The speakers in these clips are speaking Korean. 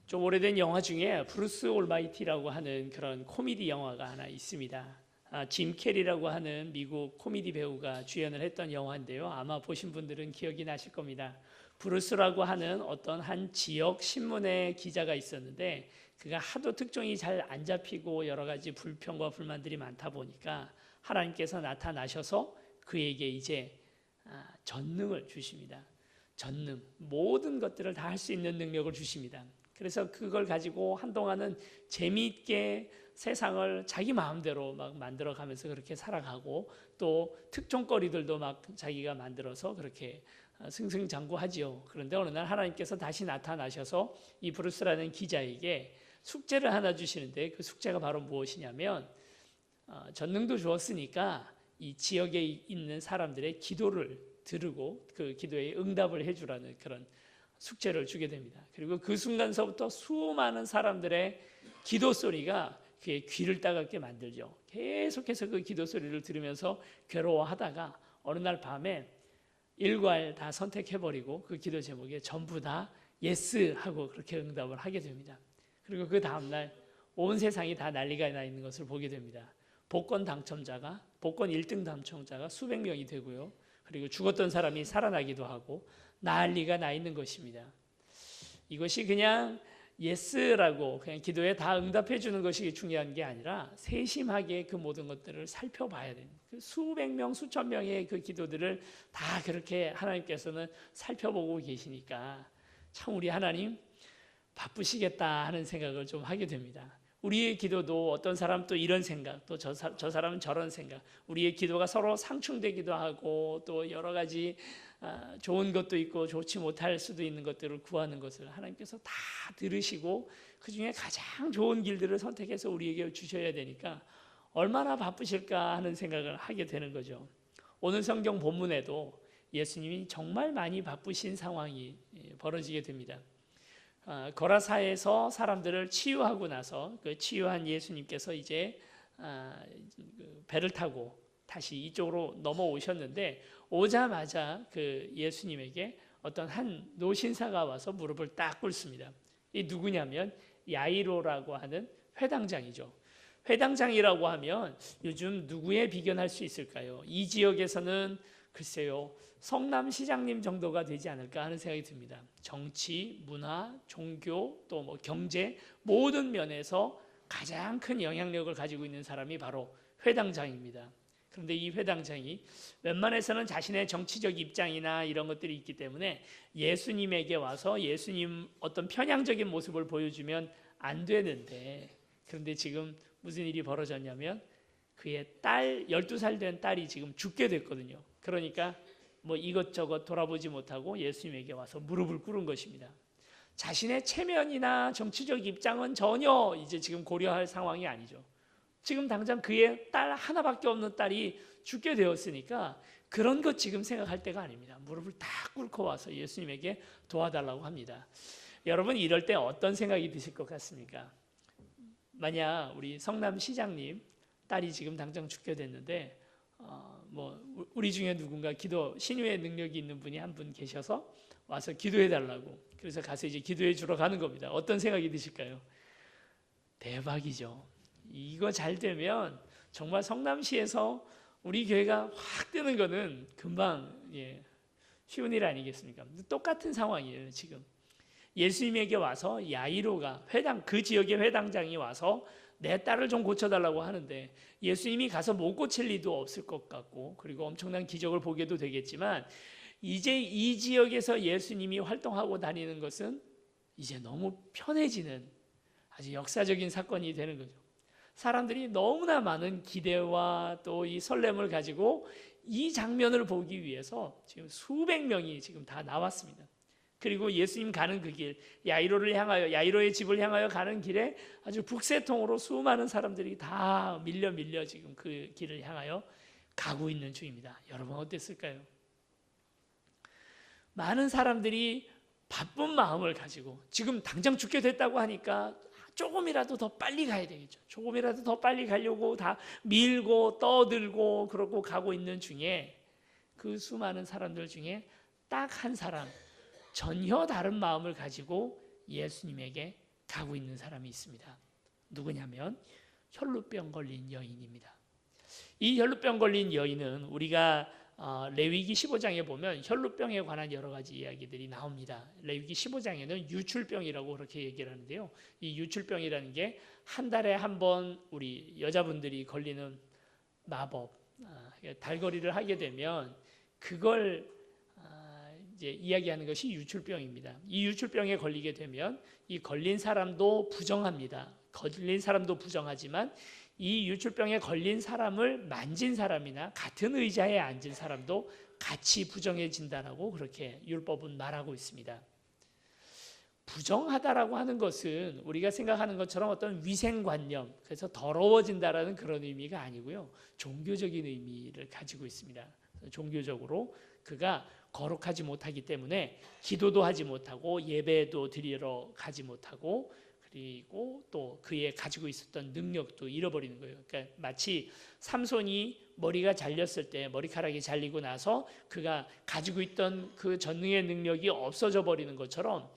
좀 오래된 영화 중에 브루스 올마이티라고 하는 그런 코미디 영화가 하나 있습니다. 짐 캐리라고 하는 미국 코미디 배우가 주연을 했던 영화인데요. 아마 보신 분들은 기억이 나실 겁니다. 브루스라고 하는 어떤 한 지역 신문의 기자가 있었는데 그가 하도 특종이 잘 안 잡히고 여러 가지 불평과 불만들이 많다 보니까 하나님께서 나타나셔서 그에게 이제 전능을 주십니다. 전능, 모든 것들을 다 할 수 있는 능력을 주십니다. 그래서 그걸 가지고 한동안은 재미있게 세상을 자기 마음대로 막 만들어가면서 그렇게 살아가고 또 특종거리들도 막 자기가 만들어서 그렇게 승승장구하지요. 그런데 어느 날 하나님께서 다시 나타나셔서 이 브루스라는 기자에게 숙제를 하나 주시는데 그 숙제가 바로 무엇이냐면 전능도 주었으니까 이 지역에 있는 사람들의 기도를 들으고 그 기도에 응답을 해주라는 그런 숙제를 주게 됩니다. 그리고 그 순간서부터 수많은 사람들의 기도 소리가 그의 귀를 따갑게 만들죠. 계속해서 그 기도 소리를 들으면서 괴로워하다가 어느 날 밤에 일괄 다 선택해버리고 그 기도 제목에 전부 다 예스 하고 그렇게 응답을 하게 됩니다. 그리고 그 다음날 온 세상이 다 난리가 나 있는 것을 보게 됩니다. 복권 1등 당첨자가 수백 명이 되고요. 그리고 죽었던 사람이 살아나기도 하고 난리가 나 있는 것입니다. 이것이 그냥 예스라고 그냥 기도에 다 응답해 주는 것이 중요한 게 아니라 세심하게 그 모든 것들을 살펴봐야 되는 그 수백 명, 수천 명의 그 기도들을 다 그렇게 하나님께서는 살펴보고 계시니까 참 우리 하나님 바쁘시겠다 하는 생각을 좀 하게 됩니다. 우리의 기도도 어떤 사람 또 이런 생각, 또 저 사람은 저런 생각, 우리의 기도가 서로 상충되기도 하고 또 여러 가지 좋은 것도 있고 좋지 못할 수도 있는 것들을 구하는 것을 하나님께서 다 들으시고 그 중에 가장 좋은 길들을 선택해서 우리에게 주셔야 되니까 얼마나 바쁘실까 하는 생각을 하게 되는 거죠. 오늘 성경 본문에도 예수님이 정말 많이 바쁘신 상황이 벌어지게 됩니다. 거라사에서 사람들을 치유하고 나서 그 치유한 예수님께서 이제 배를 타고 다시 이쪽으로 넘어오셨는데 오자마자 그 예수님에게 어떤 한 노신사가 와서 무릎을 딱 꿇습니다. 이 누구냐면 야이로라고 하는 회당장이죠. 회당장이라고 하면 요즘 누구에 비견할 수 있을까요? 이 지역에서는 글쎄요, 성남시장님 정도가 되지 않을까 하는 생각이 듭니다. 정치, 문화, 종교, 또 뭐 경제 모든 면에서 가장 큰 영향력을 가지고 있는 사람이 바로 회당장입니다. 그런데 이 회당장이 웬만해서는 자신의 정치적 입장이나 이런 것들이 있기 때문에 예수님에게 와서 예수님 어떤 편향적인 모습을 보여주면 안 되는데, 그런데 지금 무슨 일이 벌어졌냐면 그의 딸, 12살 된 딸이 지금 죽게 됐거든요. 그러니까 뭐 이것저것 돌아보지 못하고 예수님에게 와서 무릎을 꿇은 것입니다. 자신의 체면이나 정치적 입장은 전혀 이제 지금 고려할 상황이 아니죠. 지금 당장 그의 딸 하나밖에 없는 딸이 죽게 되었으니까 그런 것 지금 생각할 때가 아닙니다. 무릎을 딱 꿇고 와서 예수님에게 도와달라고 합니다. 여러분 이럴 때 어떤 생각이 드실 것 같습니까? 만약 우리 성남시장님 딸이 지금 당장 죽게 됐는데 뭐 우리 중에 누군가 기도 신유의 능력이 있는 분이 한 분 계셔서 와서 기도해 달라고, 그래서 가서 이제 기도해 주러 가는 겁니다. 어떤 생각이 드실까요? 대박이죠. 이거 잘 되면 정말 성남시에서 우리 교회가 확 뜨는 거는 금방 쉬운 일 아니겠습니까? 똑같은 상황이에요. 지금 예수님에게 와서 야이로가 그 지역의 회당장이 와서 내 딸을 좀 고쳐달라고 하는데 예수님이 가서 못 고칠 리도 없을 것 같고, 그리고 엄청난 기적을 보게도 되겠지만 이제 이 지역에서 예수님이 활동하고 다니는 것은 이제 너무 편해지는 아주 역사적인 사건이 되는 거죠. 사람들이 너무나 많은 기대와 또 이 설렘을 가지고 이 장면을 보기 위해서 지금 수백 명이 지금 다 나왔습니다. 그리고 예수님 가는 그 길, 야이로의 집을 향하여 가는 길에 아주 북새통으로 수많은 사람들이 다 밀려 지금 그 길을 향하여 가고 있는 중입니다. 여러분 어땠을까요? 많은 사람들이 바쁜 마음을 가지고 지금 당장 죽게 됐다고 하니까 조금이라도 더 빨리 가야 되겠죠. 조금이라도 더 빨리 가려고 다 밀고 떠들고 그러고 가고 있는 중에 그 수많은 사람들 중에 딱 한 사람, 전혀 다른 마음을 가지고 예수님에게 가고 있는 사람이 있습니다. 누구냐면 혈루병 걸린 여인입니다. 이 혈루병 걸린 여인은 우리가 레위기 15장에 보면 혈루병에 관한 여러 가지 이야기들이 나옵니다. 레위기 15장에는 유출병이라고 그렇게 얘기를 하는데요. 이 유출병이라는 게 한 달에 한 번 우리 여자분들이 걸리는 마법, 달거리를 하게 되면 그걸 이제 이야기하는 것이 유출병입니다. 이 유출병에 걸리게 되면 이 걸린 사람도 부정합니다. 걸린 사람도 부정하지만 이 유출병에 걸린 사람을 만진 사람이나 같은 의자에 앉은 사람도 같이 부정해진다라고 그렇게 율법은 말하고 있습니다. 부정하다라고 하는 것은 우리가 생각하는 것처럼 어떤 위생관념, 그래서 더러워진다라는 그런 의미가 아니고요. 종교적인 의미를 가지고 있습니다. 종교적으로 그가 거룩하지 못하기 때문에 기도도 하지 못하고 예배도 드리러 가지 못하고 그리고 또 그의 가지고 있었던 능력도 잃어버리는 거예요. 그러니까 마치 삼손이 머리가 잘렸을 때 머리카락이 잘리고 나서 그가 가지고 있던 그 전능의 능력이 없어져 버리는 것처럼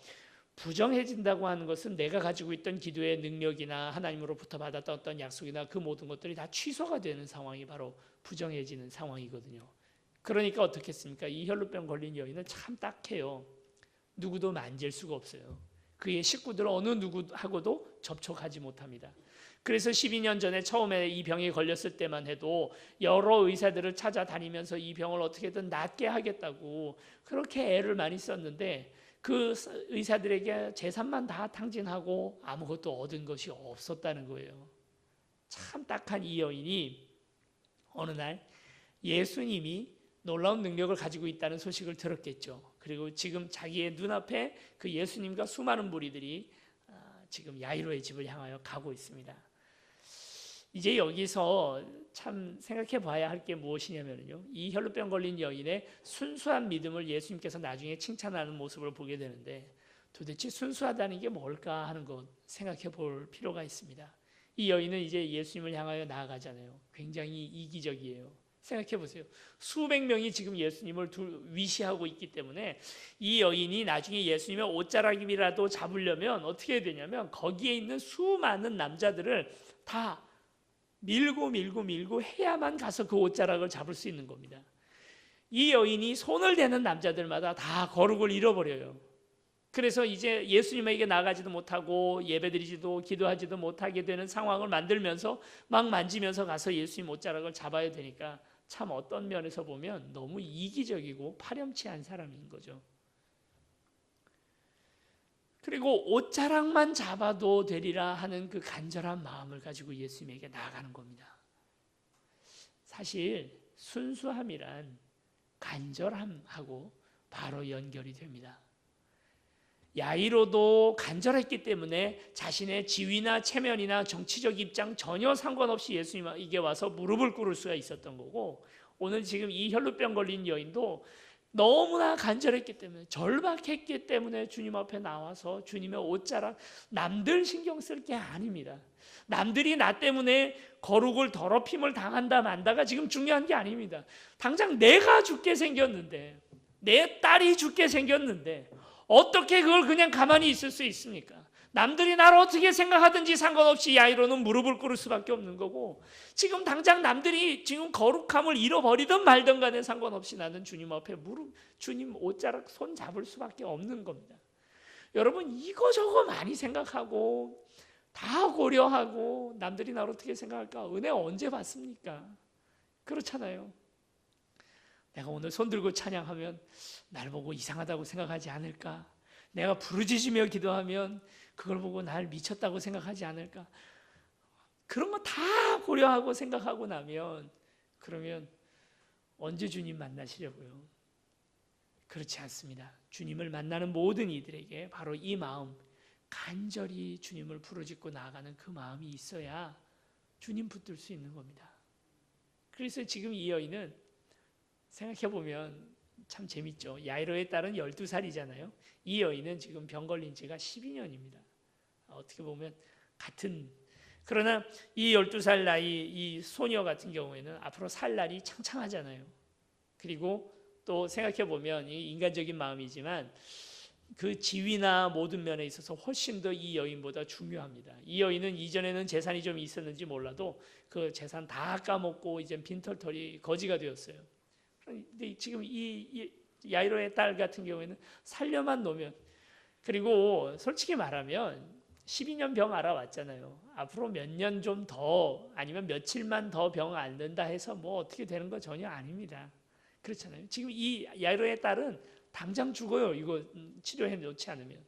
부정해진다고 하는 것은 내가 가지고 있던 기도의 능력이나 하나님으로부터 받았던 어떤 약속이나 그 모든 것들이 다 취소가 되는 상황이 바로 부정해지는 상황이거든요. 그러니까 어떻겠습니까? 이 혈루병 걸린 여인은 참 딱해요. 누구도 만질 수가 없어요. 그의 식구들 어느 누구하고도 접촉하지 못합니다. 그래서 12년 전에 처음에 이 병에 걸렸을 때만 해도 여러 의사들을 찾아다니면서 이 병을 어떻게든 낫게 하겠다고 그렇게 애를 많이 썼는데 그 의사들에게 재산만 다 탕진하고 아무것도 얻은 것이 없었다는 거예요. 참 딱한 이 여인이 어느 날 예수님이 놀라운 능력을 가지고 있다는 소식을 들었겠죠. 그리고 지금 자기의 눈앞에 그 예수님과 수많은 무리들이 지금 야이로의 집을 향하여 가고 있습니다. 이제 여기서 참 생각해 봐야 할 게 무엇이냐면요. 이 혈루병 걸린 여인의 순수한 믿음을 예수님께서 나중에 칭찬하는 모습을 보게 되는데 도대체 순수하다는 게 뭘까 하는 것 생각해 볼 필요가 있습니다. 이 여인은 이제 예수님을 향하여 나아가잖아요. 굉장히 이기적이에요. 생각해 보세요. 수백 명이 지금 예수님을 위시하고 있기 때문에 이 여인이 나중에 예수님의 옷자락이라도 잡으려면 어떻게 해야 되냐면 거기에 있는 수많은 남자들을 다 밀고 해야만 가서 그 옷자락을 잡을 수 있는 겁니다. 이 여인이 손을 대는 남자들마다 다 거룩을 잃어버려요. 그래서 이제 예수님에게 나가지도 못하고 예배드리지도 기도하지도 못하게 되는 상황을 만들면서 막 만지면서 가서 예수님 옷자락을 잡아야 되니까 참 어떤 면에서 보면 너무 이기적이고 파렴치한 사람인 거죠. 그리고 옷자락만 잡아도 되리라 하는 그 간절한 마음을 가지고 예수님에게 나아가는 겁니다. 사실 순수함이란 간절함하고 바로 연결이 됩니다. 야이로도 간절했기 때문에 자신의 지위나 체면이나 정치적 입장 전혀 상관없이 예수님에게 와서 무릎을 꿇을 수가 있었던 거고, 오늘 지금 이 혈루병 걸린 여인도 너무나 간절했기 때문에, 절박했기 때문에 주님 앞에 나와서 주님의 옷자락, 남들 신경 쓸 게 아닙니다. 남들이 나 때문에 거룩을 더럽힘을 당한다 만다가 지금 중요한 게 아닙니다. 당장 내가 죽게 생겼는데, 내 딸이 죽게 생겼는데 어떻게 그걸 그냥 가만히 있을 수 있습니까? 남들이 나를 어떻게 생각하든지 상관없이 야이로는 무릎을 꿇을 수밖에 없는 거고, 지금 당장 남들이 지금 거룩함을 잃어버리든 말든 간에 상관없이 나는 주님 앞에 주님 옷자락 손 잡을 수밖에 없는 겁니다. 여러분, 이거저거 많이 생각하고 다 고려하고 남들이 나를 어떻게 생각할까? 은혜 언제 받습니까? 그렇잖아요. 내가 오늘 손 들고 찬양하면 날 보고 이상하다고 생각하지 않을까? 내가 부르짖으며 기도하면 그걸 보고 날 미쳤다고 생각하지 않을까? 그런 거 다 고려하고 생각하고 나면 그러면 언제 주님 만나시려고요? 그렇지 않습니다. 주님을 만나는 모든 이들에게 바로 이 마음, 간절히 주님을 부르짖고 나아가는 그 마음이 있어야 주님 붙들 수 있는 겁니다. 그래서 지금 이 여인은 생각해보면 참 재밌죠. 야이로의 딸은 12살이잖아요. 이 여인은 지금 병 걸린 지가 12년입니다. 어떻게 보면 같은, 그러나 이 12살 나이 이 소녀 같은 경우에는 앞으로 살 날이 창창하잖아요. 그리고 또 생각해보면 이 인간적인 마음이지만 그 지위나 모든 면에 있어서 훨씬 더 이 여인보다 중요합니다. 이 여인은 이전에는 재산이 좀 있었는지 몰라도 그 재산 다 까먹고 이제 빈털터리 거지가 되었어요. 근데 지금 이 야이로의 딸 같은 경우에는 살려만 놓으면, 그리고 솔직히 말하면 12년 병 알아왔잖아요. 앞으로 몇 년 좀 더 아니면 며칠만 더 병 앓는다 해서 뭐 어떻게 되는 거 전혀 아닙니다. 그렇잖아요. 지금 이 야이로의 딸은 당장 죽어요. 이거 치료해 놓지 않으면.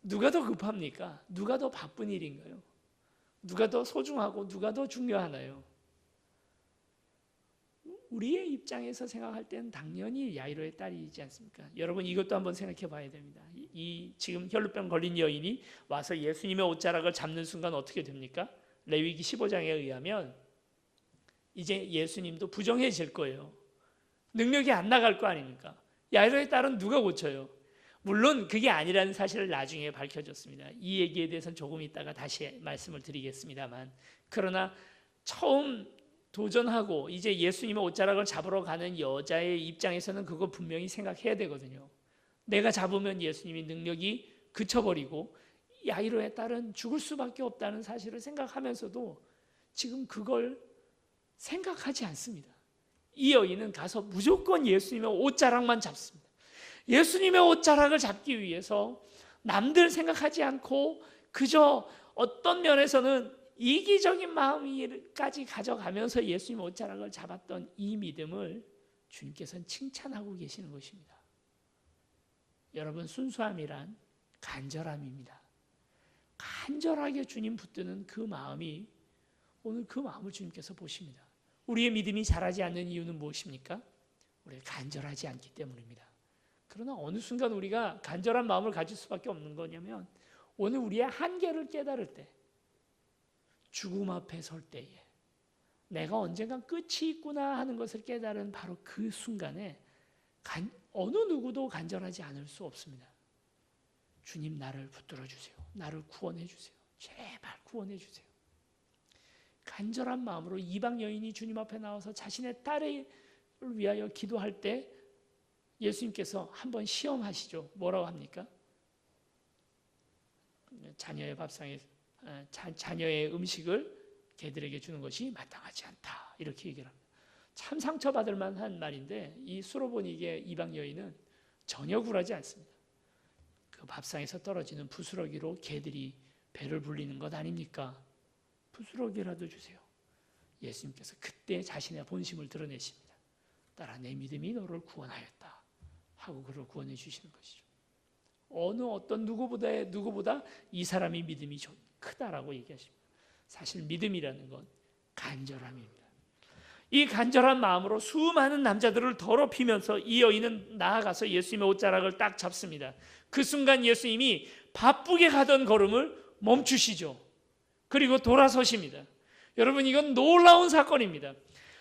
누가 더 급합니까? 누가 더 바쁜 일인가요? 누가 더 소중하고 누가 더 중요하나요? 우리의 입장에서 생각할 때는 당연히 야이로의 딸이지 않습니까? 여러분 이것도 한번 생각해 봐야 됩니다. 이 지금 혈루병 걸린 여인이 와서 예수님의 옷자락을 잡는 순간 어떻게 됩니까? 레위기 15장에 의하면 이제 예수님도 부정해질 거예요. 능력이 안 나갈 거 아닙니까? 야이로의 딸은 누가 고쳐요? 물론 그게 아니라는 사실을 나중에 밝혀졌습니다. 이 얘기에 대해서는 조금 있다가 다시 말씀을 드리겠습니다만, 그러나 처음 도전하고 이제 예수님의 옷자락을 잡으러 가는 여자의 입장에서는 그거 분명히 생각해야 되거든요. 내가 잡으면 예수님이 능력이 그쳐버리고 야이로의 딸은 죽을 수밖에 없다는 사실을 생각하면서도 지금 그걸 생각하지 않습니다. 이 여인은 가서 무조건 예수님의 옷자락만 잡습니다. 예수님의 옷자락을 잡기 위해서 남들 생각하지 않고 그저 어떤 면에서는 이기적인 마음까지 가져가면서 예수님의 옷자락을 잡았던 이 믿음을 주님께서는 칭찬하고 계시는 것입니다. 여러분, 순수함이란 간절함입니다. 간절하게 주님 붙드는 그 마음이, 오늘 그 마음을 주님께서 보십니다. 우리의 믿음이 자라지 않는 이유는 무엇입니까? 우리가 간절하지 않기 때문입니다. 그러나 어느 순간 우리가 간절한 마음을 가질 수밖에 없는 거냐면, 오늘 우리의 한계를 깨달을 때, 죽음 앞에 설 때에 내가 언젠간 끝이 있구나 하는 것을 깨달은 바로 그 순간에 어느 누구도 간절하지 않을 수 없습니다. 주님, 나를 붙들어 주세요. 나를 구원해 주세요. 제발 구원해 주세요. 간절한 마음으로 이방 여인이 주님 앞에 나와서 자신의 딸을 위하여 기도할 때 예수님께서 한번 시험하시죠. 뭐라고 합니까? 자녀의 밥상에 자녀의 음식을 개들에게 주는 것이 마땅하지 않다, 이렇게 얘기를 합니다. 참 상처받을 만한 말인데 이 수로보니게 이방 여인은 전혀 굴하지 않습니다. 그 밥상에서 떨어지는 부스러기로 개들이 배를 불리는 것 아닙니까? 부스러기라도 주세요. 예수님께서 그때 자신의 본심을 드러내십니다. 딸아, 내 믿음이 너를 구원하였다 하고 그를 구원해 주시는 것이죠. 어떤 누구보다 이 사람이 믿음이 크다라고 얘기하십니다. 사실 믿음이라는 건 간절함입니다. 이 간절한 마음으로 수많은 남자들을 더럽히면서 이 여인은 나아가서 예수님의 옷자락을 딱 잡습니다. 그 순간 예수님이 바쁘게 가던 걸음을 멈추시죠. 그리고 돌아서십니다. 여러분, 이건 놀라운 사건입니다.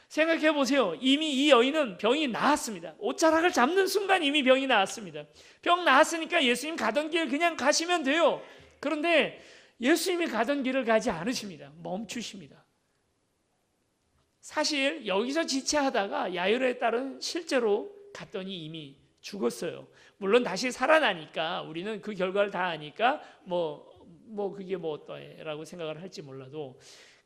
생각해 보세요. 이미 이 여인은 병이 나았습니다. 옷자락을 잡는 순간 이미 병이 나았습니다. 병 나았으니까 예수님 가던 길 그냥 가시면 돼요. 그런데 예수님이 가던 길을 가지 않으십니다. 멈추십니다. 사실 여기서 지체하다가 야이로의 딸은 실제로 갔더니 이미 죽었어요. 물론 다시 살아나니까 우리는 그 결과를 다 아니까 그게 뭐 어떠해라고 생각을 할지 몰라도,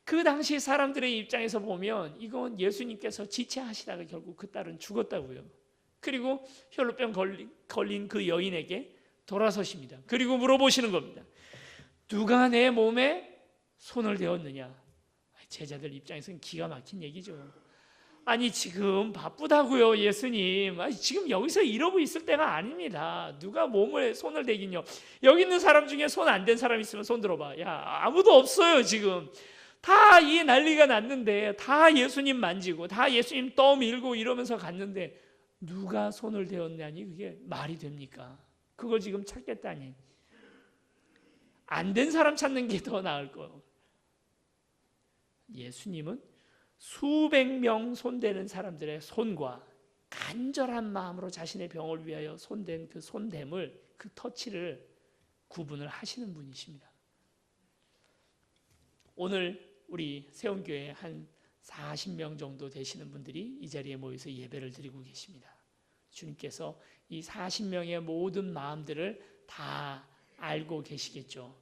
그 당시 사람들의 입장에서 보면 이건 예수님께서 지체하시다가 결국 그 딸은 죽었다고요. 그리고 혈루병 걸린 그 여인에게 돌아서십니다. 그리고 물어보시는 겁니다. 누가 내 몸에 손을 대었느냐? 제자들 입장에서는 기가 막힌 얘기죠. 아니, 지금 바쁘다고요, 예수님. 아니, 지금 여기서 이러고 있을 때가 아닙니다. 누가 몸에 손을 대긴요. 여기 있는 사람 중에 손 안 댄 사람 있으면 손 들어봐. 야, 아무도 없어요. 지금 다 이 난리가 났는데, 다 예수님 만지고 다 예수님 떠밀고 이러면서 갔는데 누가 손을 대었냐니 그게 말이 됩니까? 그걸 지금 찾겠다니. 안 된 사람 찾는 게 더 나을 거예요. 예수님은 수백 명 손대는 사람들의 손과 간절한 마음으로 자신의 병을 위하여 손댄 그 손댐을, 그 터치를 구분을 하시는 분이십니다. 오늘 우리 세운교회에 한 40명 정도 되시는 분들이 이 자리에 모여서 예배를 드리고 계십니다. 주님께서 이 40명의 모든 마음들을 다 알고 계시겠죠.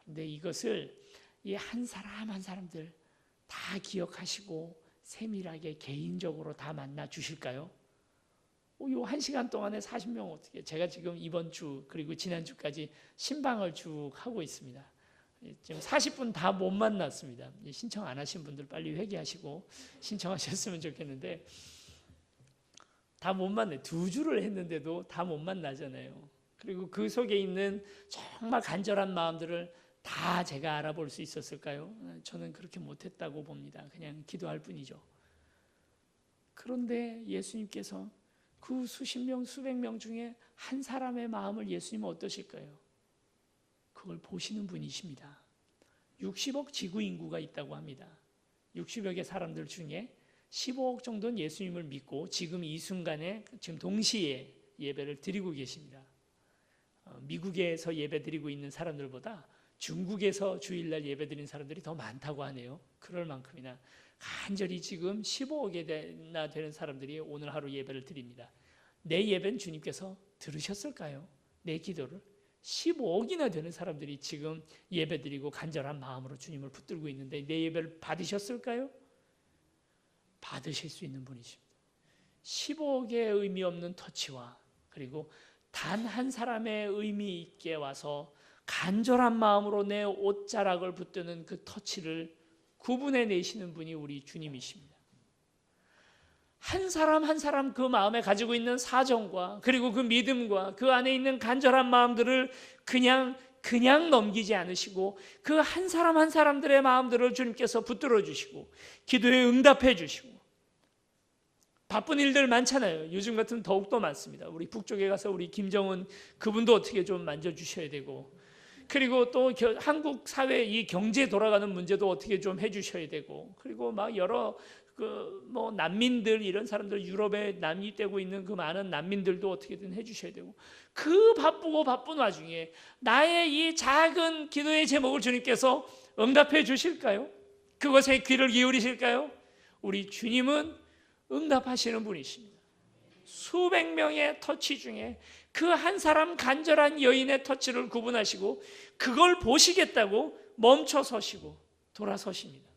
그런데 이것을 이 한 사람 한 사람들 다 기억하시고 세밀하게 개인적으로 다 만나 주실까요? 요 1시간 동안에 40명 어떻게, 제가 지금 이번 주 그리고 지난주까지 신방을 쭉 하고 있습니다. 지금 40분 다 못 만났습니다. 신청 안 하신 분들 빨리 회개하시고 신청하셨으면 좋겠는데 다 못 만나요. 2주를 했는데도 다 못 만나잖아요. 그리고 그 속에 있는 정말 간절한 마음들을 다 제가 알아볼 수 있었을까요? 저는 그렇게 못했다고 봅니다. 그냥 기도할 뿐이죠. 그런데 예수님께서 그 수십 명, 수백 명 중에 한 사람의 마음을 예수님은 어떠실까요? 그걸 보시는 분이십니다. 60억 지구 인구가 있다고 합니다. 60억의 사람들 중에 15억 정도는 예수님을 믿고 지금 이 순간에 지금 동시에 예배를 드리고 계십니다. 미국에서 예배 드리고 있는 사람들보다 중국에서 주일날 예배 드리는 사람들이 더 많다고 하네요. 그럴 만큼이나 간절히 지금 15억이나 되는 사람들이 오늘 하루 예배를 드립니다. 내 예배는 주님께서 들으셨을까요? 내 기도를 15억이나 되는 사람들이 지금 예배 드리고 간절한 마음으로 주님을 붙들고 있는데 내 예배를 받으셨을까요? 받으실 수 있는 분이십니다. 15억의 의미 없는 터치와 그리고 단 한 사람의 의미 있게 와서 간절한 마음으로 내 옷자락을 붙드는 그 터치를 구분해 내시는 분이 우리 주님이십니다. 한 사람 한 사람 그 마음에 가지고 있는 사정과 그리고 그 믿음과 그 안에 있는 간절한 마음들을 그냥 넘기지 않으시고 그 한 사람 한 사람들의 마음들을 주님께서 붙들어 주시고 기도에 응답해 주시고 바쁜 일들 많잖아요. 요즘 같으면 더욱더 많습니다. 우리 북쪽에 가서 우리 김정은 그분도 어떻게 좀 만져주셔야 되고 그리고 또 한국 사회 이 경제 돌아가는 문제도 어떻게 좀 해주셔야 되고 그리고 막 여러 뭐 난민들 이런 사람들 유럽에 난입되고 있는 그 많은 난민들도 어떻게든 해주셔야 되고 그 바쁘고 바쁜 와중에 나의 이 작은 기도의 제목을 주님께서 응답해 주실까요? 그것에 귀를 기울이실까요? 우리 주님은 응답하시는 분이십니다. 수백 명의 터치 중에 그 한 사람 간절한 여인의 터치를 구분하시고 그걸 보시겠다고 멈춰 서시고 돌아서십니다.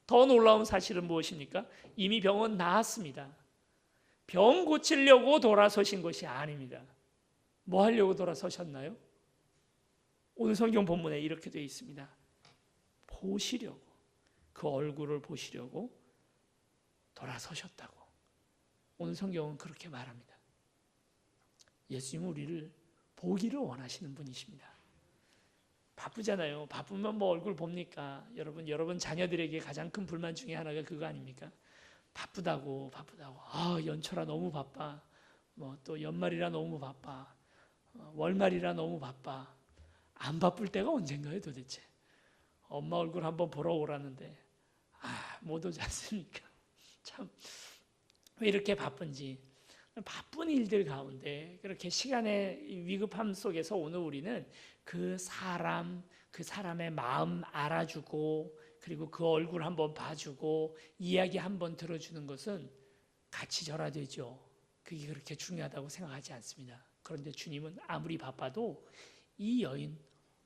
더 놀라운 사실은 무엇입니까? 이미 병은 나았습니다. 병 고치려고 돌아서신 것이 아닙니다. 뭐 하려고 돌아서셨나요? 오늘 성경 본문에 이렇게 되어 있습니다. 보시려고, 그 얼굴을 보시려고 돌아서셨다고. 오늘 성경은 그렇게 말합니다. 예수님은 우리를 보기를 원하시는 분이십니다. 바쁘잖아요. 바쁘면 뭐 얼굴 봅니까? 여러분 자녀들에게 가장 큰 불만 중에 하나가 그거 아닙니까? 바쁘다고. 아, 연초라 너무 바빠. 뭐 또 연말이라 너무 바빠. 월말이라 너무 바빠. 안 바쁠 때가 언젠가요, 도대체? 엄마 얼굴 한번 보러 오라는데 못 오지 않습니까? 참 왜 이렇게 바쁜지. 바쁜 일들 가운데 그렇게 시간의 위급함 속에서 오늘 우리는 그 사람의 마음 알아주고 그리고 그 얼굴 한번 봐주고 이야기 한번 들어주는 것은 같이 절하되죠. 그게 그렇게 중요하다고 생각하지 않습니다. 그런데 주님은 아무리 바빠도 이 여인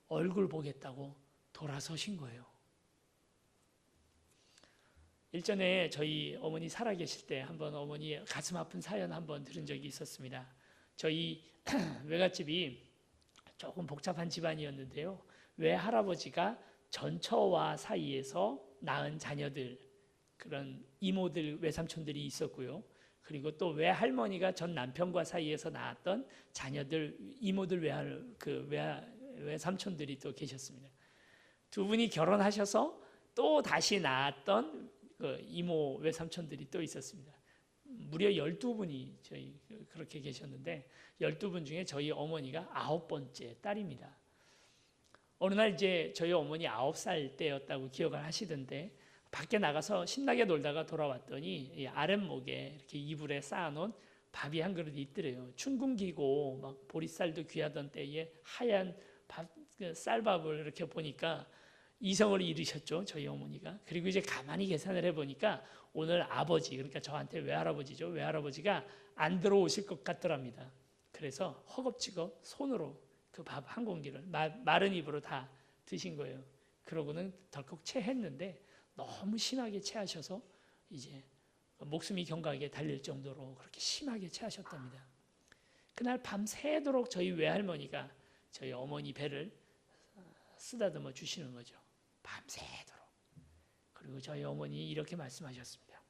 얼굴 보겠다고 돌아서신 거예요. 일전에 저희 어머니 살아계실 때 한번 어머니 가슴 아픈 사연 한번 들은 적이 있었습니다. 저희 외갓집이 조금 복잡한 집안이었는데요. 외할아버지가 전처와 사이에서 낳은 자녀들, 그런 이모들, 외삼촌들이 있었고요. 그리고 또 외할머니가 전 남편과 사이에서 낳았던 자녀들, 이모들, 외삼촌들이 또 계셨습니다. 두 분이 결혼하셔서 또 다시 낳았던 그 이모 외삼촌들이 또 있었습니다. 무려 12분이 저희 그렇게 계셨는데 12분 중에 저희 어머니가 9번째 딸입니다. 어느 날 이제 저희 어머니 9살 때였다고 기억을 하시던데 밖에 나가서 신나게 놀다가 돌아왔더니 이 아랫목에 이렇게 이불에 쌓아놓은 밥이 한 그릇이 있더래요. 춘궁기고 막 보리쌀도 귀하던 때에 하얀 쌀밥을 이렇게 보니까 이성을 잃으셨죠, 저희 어머니가. 그리고 이제 가만히 계산을 해보니까 오늘 아버지, 그러니까 저한테 외할아버지죠, 외할아버지가 안 들어오실 것 같더랍니다. 그래서 허겁지겁 손으로 그 밥 한 공기를 마른 입으로 다 드신 거예요. 그러고는 덜컥 체했는데 너무 심하게 체하셔서 이제 목숨이 경각에 달릴 정도로 그렇게 심하게 체하셨답니다. 그날 밤새도록 저희 외할머니가 저희 어머니 배를 쓰다듬어 주시는 거죠. 밤새도록. 그리고 저희 어머니 이렇게 말씀하셨습니다.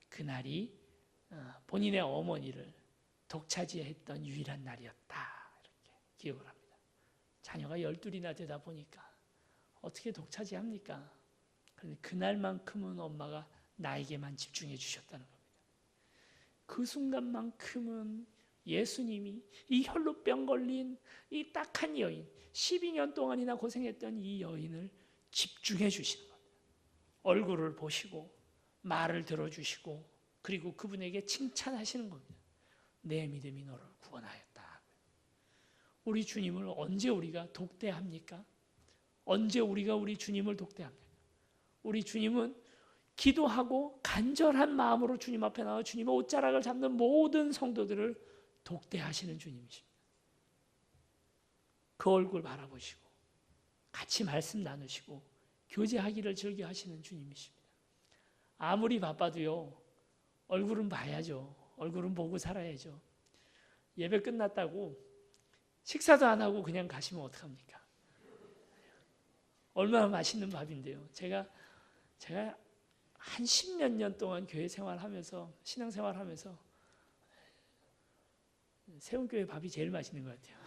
그날이 본인의 어머니를 독차지했던 유일한 날이었다. 이렇게 기억을 합니다. 자녀가 12이나 되다 보니까 어떻게 독차지합니까? 그런데 그날만큼은 엄마가 나에게만 집중해 주셨다는 겁니다. 그 순간만큼은 예수님이 이 혈루병 걸린 이 딱한 여인, 12년 동안이나 고생했던 이 여인을 집중해 주시는 겁니다. 얼굴을 보시고 말을 들어주시고 그리고 그분에게 칭찬하시는 겁니다. 내 믿음이 너를 구원하였다. 우리 주님을 언제 우리가 독대합니까? 언제 우리가 우리 주님을 독대합니까? 우리 주님은 기도하고 간절한 마음으로 주님 앞에 나와 주님의 옷자락을 잡는 모든 성도들을 독대하시는 주님이십니다. 그 얼굴 바라보시고 같이 말씀 나누시고 교제하기를 즐겨 하시는 주님이십니다. 아무리 바빠도요, 얼굴은 봐야죠. 얼굴은 보고 살아야죠. 예배 끝났다고 식사도 안 하고 그냥 가시면 어떡합니까? 얼마나 맛있는 밥인데요. 제가 한 10몇 년 동안 교회 생활하면서 신앙생활하면서 세운교회 밥이 제일 맛있는 것 같아요.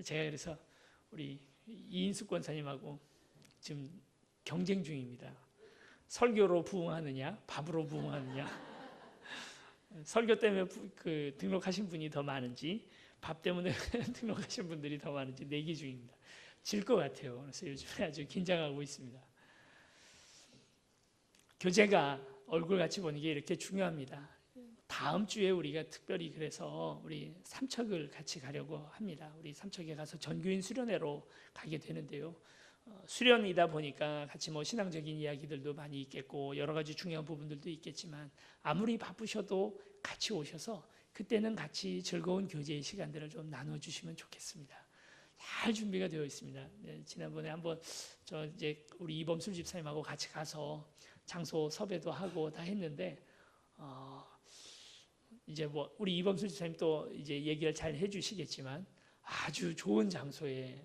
제가 그래서 우리 이인숙 권사님하고 지금 경쟁 중입니다. 설교로 부흥하느냐, 밥으로 부흥하느냐. 설교 때문에 등록하신 분이 더 많은지, 밥 때문에 등록하신 분들이 더 많은지 내기 중입니다. 질 것 같아요. 그래서 요즘에 아주 긴장하고 있습니다. 교제가 얼굴 같이 보는 게 이렇게 중요합니다. 다음 주에 우리가 특별히 그래서 우리 삼척을 같이 가려고 합니다. 우리 삼척에 가서 전교인 수련회로 가게 되는데요. 수련이다 보니까 같이 신앙적인 이야기들도 많이 있겠고 여러 가지 중요한 부분들도 있겠지만 아무리 바쁘셔도 같이 오셔서 그때는 같이 즐거운 교제의 시간들을 좀 나눠주시면 좋겠습니다. 잘 준비가 되어 있습니다. 네, 지난번에 한번 이제 우리 이범술 집사님하고 같이 가서 장소 섭외도 하고 다 했는데 이제 우리 이범술 집사님 또 이제 얘기를 잘 해주시겠지만 아주 좋은 장소에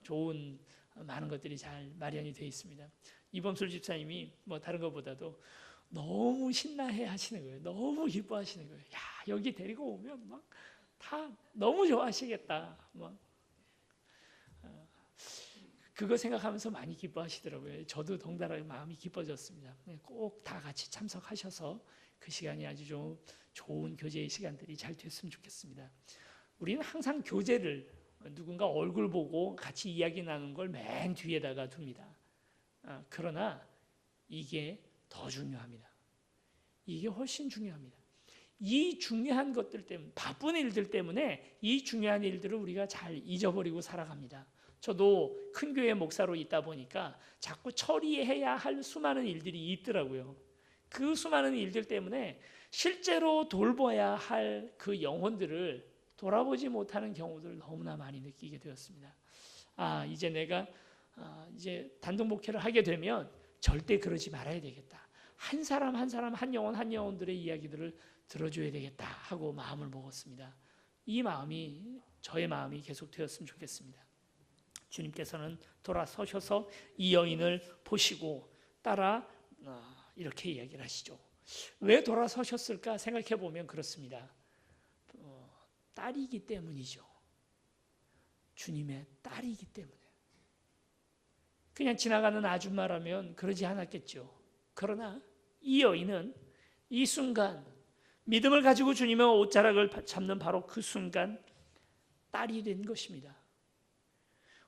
좋은 많은 것들이 잘 마련이 되어 있습니다. 이범술 집사님이 다른 것보다도 너무 신나해 하시는 거예요. 너무 기뻐하시는 거예요. 야, 여기 데리고 오면 막 다 너무 좋아하시겠다. 그거 생각하면서 많이 기뻐하시더라고요. 저도 덩달아 마음이 기뻐졌습니다. 꼭 다 같이 참석하셔서 그 시간이 아주 좀 좋은 교제의 시간들이 잘 됐으면 좋겠습니다. 우리는 항상 교제를 누군가 얼굴 보고 같이 이야기 나누는 걸 맨 뒤에다가 둡니다. 그러나 이게 더 중요합니다. 이게 훨씬 중요합니다. 이 중요한 것들 때문에, 바쁜 일들 때문에 이 중요한 일들을 우리가 잘 잊어버리고 살아갑니다. 저도 큰 교회 목사로 있다 보니까 자꾸 처리해야 할 수많은 일들이 있더라고요. 그 수많은 일들 때문에 실제로 돌봐야 할 그 영혼들을 돌아보지 못하는 경우들을 너무나 많이 느끼게 되었습니다. 이제 내가 이제 단독 목회를 하게 되면 절대 그러지 말아야 되겠다. 한 사람 한 사람 한 영혼들의 이야기들을 들어줘야 되겠다 하고 마음을 먹었습니다. 이 마음이 저의 마음이 계속 되었으면 좋겠습니다. 주님께서는 돌아서셔서 이 여인을 보시고 따라 이렇게 이야기를 하시죠. 왜 돌아서셨을까 생각해 보면 그렇습니다. 딸이기 때문이죠. 주님의 딸이기 때문에. 그냥 지나가는 아줌마라면 그러지 않았겠죠. 그러나 이 여인은 이 순간 믿음을 가지고 주님의 옷자락을 잡는 바로 그 순간 딸이 된 것입니다.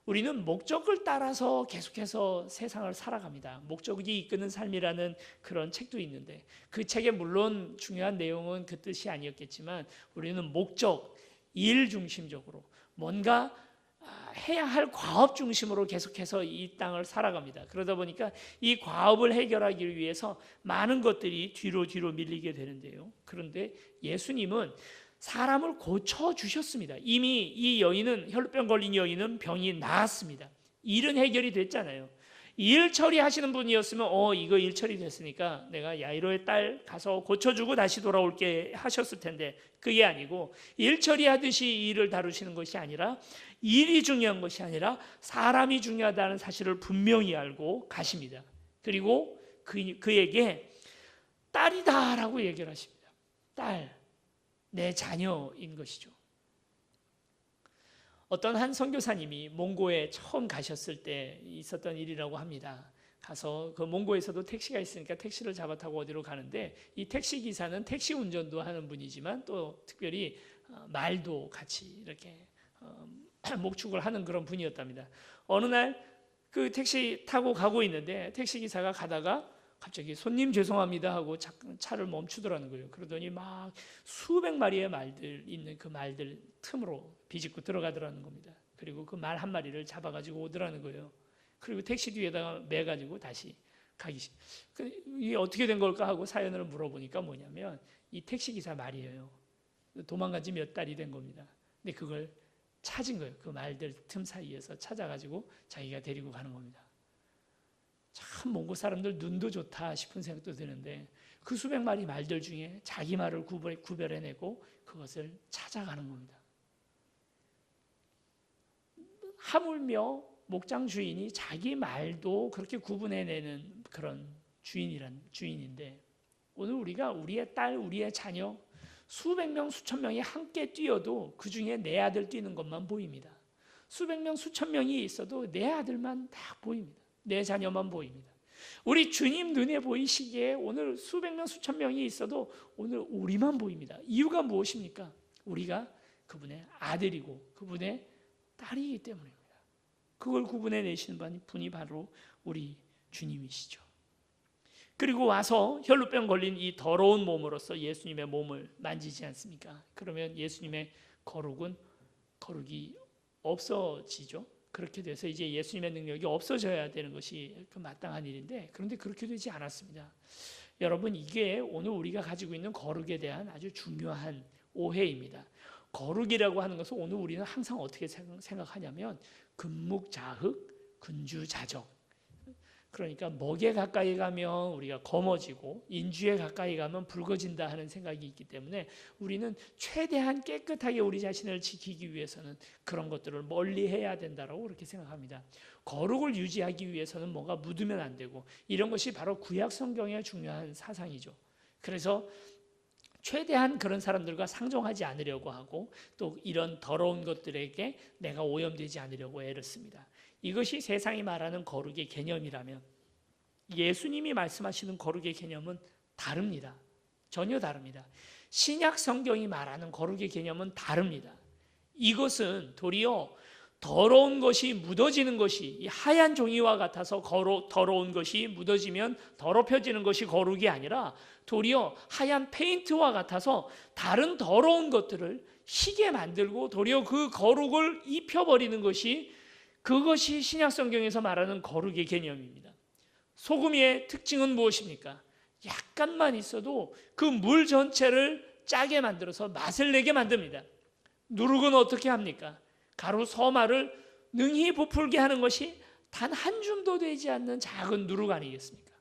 우리는 목적을 따라서 계속해서 세상을 살아갑니다. 목적이 이끄는 삶이라는 그런 책도 있는데 그 책에 물론 중요한 내용은 그 뜻이 아니었겠지만 우리는 목적, 일 중심적으로 뭔가 해야 할 과업 중심으로 계속해서 이 땅을 살아갑니다. 그러다 보니까 이 과업을 해결하기 위해서 많은 것들이 뒤로 밀리게 되는데요. 그런데 예수님은 사람을 고쳐주셨습니다. 이미 이 여인은, 혈루병 걸린 여인은 병이 나았습니다. 일은 해결이 됐잖아요. 일 처리하시는 분이었으면 이거 일 처리됐으니까 내가 야이로의 딸 가서 고쳐주고 다시 돌아올게 하셨을 텐데, 그게 아니고 일 처리하듯이 일을 다루시는 것이 아니라, 일이 중요한 것이 아니라 사람이 중요하다는 사실을 분명히 알고 가십니다. 그리고 그에게 딸이다라고 얘기를 하십니다. 딸, 내 자녀인 것이죠. 어떤 한 선교사님이 몽고에 처음 가셨을 때 있었던 일이라고 합니다. 가서 그 몽고에서도 택시가 있으니까 택시를 잡아 타고 어디로 가는데, 이 택시 기사는 택시 운전도 하는 분이지만 또 특별히 말도 같이 이렇게 목축을 하는 그런 분이었답니다. 어느 날 그 택시 타고 가고 있는데 택시 기사가 가다가 갑자기 손님 죄송합니다 하고 차를 멈추더라는 거예요. 그러더니 막 수백 마리의 말들 있는 그 말들 틈으로 비집고 들어가더라는 겁니다. 그리고 그 말 한 마리를 잡아가지고 오더라는 거예요. 그리고 택시 뒤에다가 매가지고 다시 가기. 이게 어떻게 된 걸까 하고 사연을 물어보니까 뭐냐면 이 택시 기사 말이에요. 도망간 지 몇 달이 된 겁니다. 근데 그걸 찾은 거예요. 그 말들 틈 사이에서 찾아가지고 자기가 데리고 가는 겁니다. 참 몽고 사람들 눈도 좋다 싶은 생각도 드는데, 그 수백 마리 말들 중에 자기 말을 구별해내고 그것을 찾아가는 겁니다. 하물며 목장 주인이 자기 말도 그렇게 구분해내는 그런 주인인데, 오늘 우리가 우리의 딸, 우리의 자녀 수백 명, 수천 명이 함께 뛰어도 그 중에 내 아들 뛰는 것만 보입니다. 수백 명, 수천 명이 있어도 내 아들만 딱 보입니다. 내 자녀만 보입니다. 우리 주님 눈에 보이시기에 오늘 수백 명, 수천 명이 있어도 오늘 우리만 보입니다. 이유가 무엇입니까? 우리가 그분의 아들이고 그분의 딸이기 때문입니다. 그걸 구분해내시는 분이 바로 우리 주님이시죠. 그리고 와서 혈루병 걸린 이 더러운 몸으로서 예수님의 몸을 만지지 않습니까? 그러면 예수님의 거룩이 없어지죠. 그렇게 돼서 이제 예수님의 능력이 없어져야 되는 것이 그 마땅한 일인데, 그런데 그렇게 되지 않았습니다. 여러분, 이게 오늘 우리가 가지고 있는 거룩에 대한 아주 중요한 오해입니다. 거룩이라고 하는 것은 오늘 우리는 항상 어떻게 생각하냐면 금묵자흑, 근주자적. 그러니까 먹에 가까이 가면 우리가 검어지고 인주에 가까이 가면 붉어진다 하는 생각이 있기 때문에 우리는 최대한 깨끗하게 우리 자신을 지키기 위해서는 그런 것들을 멀리 해야 된다라고 그렇게 생각합니다. 거룩을 유지하기 위해서는 뭔가 묻으면 안 되고, 이런 것이 바로 구약 성경의 중요한 사상이죠. 그래서 최대한 그런 사람들과 상종하지 않으려고 하고, 또 이런 더러운 것들에게 내가 오염되지 않으려고 애를 씁니다. 이것이 세상이 말하는 거룩의 개념이라면 예수님이 말씀하시는 거룩의 개념은 다릅니다. 전혀 다릅니다. 신약 성경이 말하는 거룩의 개념은 다릅니다. 이것은 도리어 더러운 것이 묻어지는 것이, 이 하얀 종이와 같아서 더러운 것이 묻어지면 더럽혀지는 것이 거룩이 아니라 도리어 하얀 페인트와 같아서 다른 더러운 것들을 희게 만들고 도리어 그 거룩을 입혀버리는 것이, 그것이 신약 성경에서 말하는 거룩의 개념입니다. 소금의 특징은 무엇입니까? 약간만 있어도 그 물 전체를 짜게 만들어서 맛을 내게 만듭니다. 누룩은 어떻게 합니까? 가루 서말을 능히 부풀게 하는 것이 단 한 줌도 되지 않는 작은 누룩 아니겠습니까?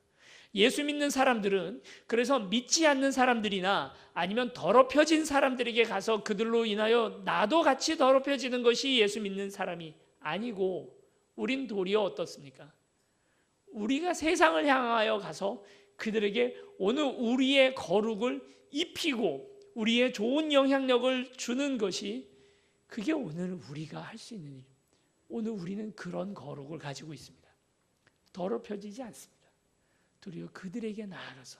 예수 믿는 사람들은 그래서 믿지 않는 사람들이나 아니면 더럽혀진 사람들에게 가서 그들로 인하여 나도 같이 더럽혀지는 것이 예수 믿는 사람이 아니고, 우린 도리어 어떻습니까? 우리가 세상을 향하여 가서 그들에게 오늘 우리의 거룩을 입히고 우리의 좋은 영향력을 주는 것이, 그게 오늘 우리가 할 수 있는 일. 오늘 우리는 그런 거룩을 가지고 있습니다. 더럽혀지지 않습니다. 도리어 그들에게 나아가서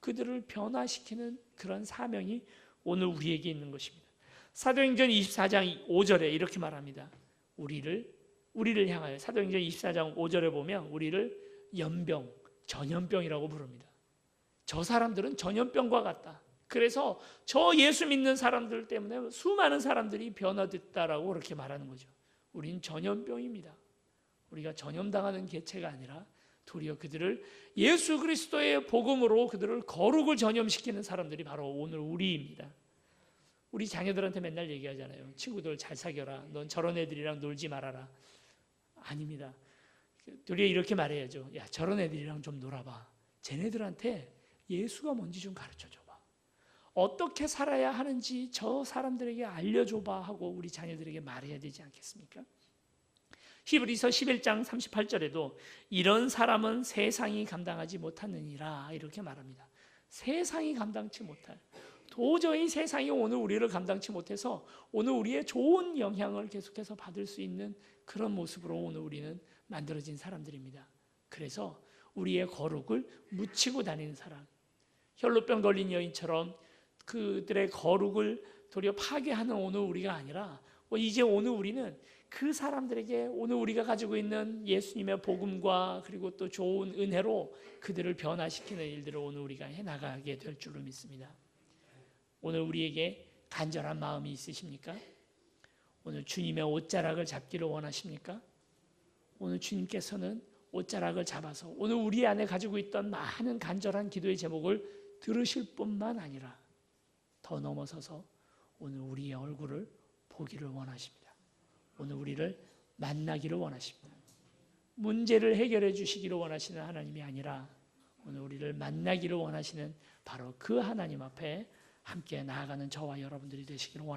그들을 변화시키는 그런 사명이 오늘 우리에게 있는 것입니다. 사도행전 24장 5절에 이렇게 말합니다. 우리를 향하여, 사도행전 24장 5절에 보면 우리를 전염병이라고 부릅니다. 저 사람들은 전염병과 같다. 그래서 저 예수 믿는 사람들 때문에 수많은 사람들이 변화됐다라고 그렇게 말하는 거죠. 우린 전염병입니다. 우리가 전염당하는 개체가 아니라 도리어 그들을 예수 그리스도의 복음으로 그들을 거룩을 전염시키는 사람들이 바로 오늘 우리입니다. 우리 자녀들한테 맨날 얘기하잖아요. 친구들 잘 사귀어라. 넌 저런 애들이랑 놀지 말아라. 아닙니다. 도리어 이렇게 말해야죠. 야, 저런 애들이랑 좀 놀아봐. 쟤네들한테 예수가 뭔지 좀 가르쳐줘봐. 어떻게 살아야 하는지 저 사람들에게 알려줘봐 하고 우리 자녀들에게 말해야 되지 않겠습니까? 히브리서 11장 38절에도 이런 사람은 세상이 감당하지 못하느니라 이렇게 말합니다. 세상이 감당치 못할, 도저히 세상이 오늘 우리를 감당치 못해서 오늘 우리의 좋은 영향을 계속해서 받을 수 있는 그런 모습으로 오늘 우리는 만들어진 사람들입니다. 그래서 우리의 거룩을 묻히고 다니는 사람, 혈루병 걸린 여인처럼 그들의 거룩을 도리어 파괴하는 오늘 우리가 아니라 이제 오늘 우리는 그 사람들에게 오늘 우리가 가지고 있는 예수님의 복음과 그리고 또 좋은 은혜로 그들을 변화시키는 일들을 오늘 우리가 해나가게 될 줄로 믿습니다. 오늘 우리에게 간절한 마음이 있으십니까? 오늘 주님의 옷자락을 잡기를 원하십니까? 오늘 주님께서는 옷자락을 잡아서 오늘 우리 안에 가지고 있던 많은 간절한 기도의 제목을 들으실 뿐만 아니라 더 넘어서서 오늘 우리의 얼굴을 보기를 원하십니다. 오늘 우리를 만나기를 원하십니다. 문제를 해결해 주시기를 원하시는 하나님이 아니라 오늘 우리를 만나기를 원하시는 바로 그 하나님 앞에 함께 나아가는 저와 여러분들이 되시기를 원합니다.